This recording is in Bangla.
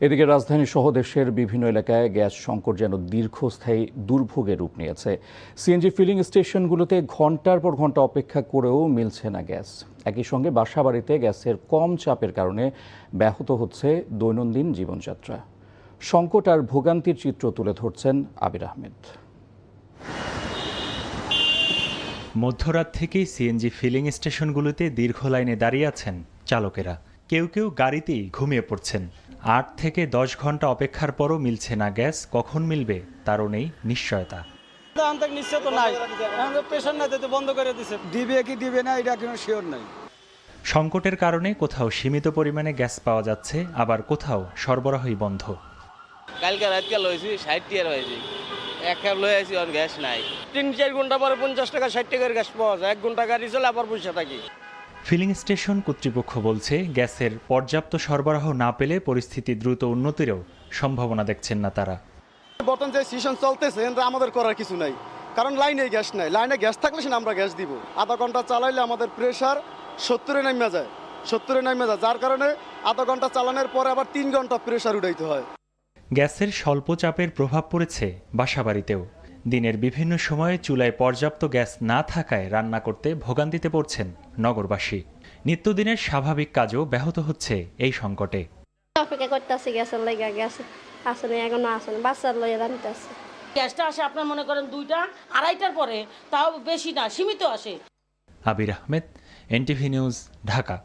এদিকে রাজধানী সহ দেশের বিভিন্ন এলাকায় গ্যাস সংকট যেন দীর্ঘস্থায়ী দুর্ভোগের রূপ নিয়েছে। সিএনজি ফিলিং স্টেশনগুলোতে ঘন্টার পর ঘন্টা অপেক্ষা করেও মিলছে না গ্যাস। একই সঙ্গে বাসাবাড়িতে গ্যাসের কম চাপের কারণে ব্যাহত হচ্ছে দৈনন্দিন জীবনযাত্রা। সংকট আর ভোগান্তির চিত্র তুলে ধরছেন আবির আহমেদ। মধ্যরাত থেকেই সিএনজি ফিলিং স্টেশনগুলোতে দীর্ঘ লাইনে দাঁড়িয়ে আছেন চালকেরা। কেউ কেউ গাড়িতেই ঘুমিয়ে পড়ছেন। ৮ থেকে ১০ ঘন্টা অপেক্ষার পরও মিলছে না গ্যাস। কখন মিলবে তারও নেই নিশ্চয়তা। সংকটের কারণে কোথাও সীমিত পরিমাণে গ্যাস পাওয়া যাচ্ছে, আবার কোথাও সরবরাহই বন্ধ। কালকে রাতকে লইছি ৬০ টাকার হয়েছে, এক ক্যাব লই আছি, আর গ্যাস নাই। ৩-৪ ঘন্টা পরে ৫০ টাকা ৬০ টাকার গ্যাস পাওয়া যায়। ১ ঘন্টা গাড়ি চলে আবার বসে থাকি। ফিলিং স্টেশন কর্তৃপক্ষ বলছে, গ্যাসের পর্যাপ্ত সরবরাহ না পেলে পরিস্থিতি দ্রুত উন্নতিরও সম্ভাবনা দেখছেন না তারা। বর্তমান যে সিজন চলতেছে আমাদের করার কিছু নাই, কারণ লাইনে গ্যাস নাই। লাইনে গ্যাস থাকলে সেটা আমরা গ্যাস দিব। আধা ঘন্টা চালাইলে আমাদের প্রেশার 70-এ নেমে যায়, যার কারণে আধা ঘন্টা চালানোর পরে আবার ৩ ঘন্টা প্রেশার উঠাইতে হয়। গ্যাসের স্বল্প চাপের প্রভাব পড়েছে বাসাবাড়িতেও। দিনের বিভিন্ন সময়ে চুলায় পর্যাপ্ত গ্যাস না থাকায় রান্না করতে ভোগান্তিতে পড়ছেন নগরবাসী। নিত্যদিনের স্বাভাবিক কাজও ব্যাহত হচ্ছে এই সংকটে। অপেক্ষা করতেছি গ্যাসের লাগা, গ্যাস আসেনি, এখনো আসেনি, বাচ্চার লইয়া রান্তাছে। গ্যাসটা আসে আপনার মনে করেন 2টা 2:30টার পরে, তাও বেশি না, সীমিত আসে। আবির আহমেদ, এনটিভি নিউজ, ঢাকা।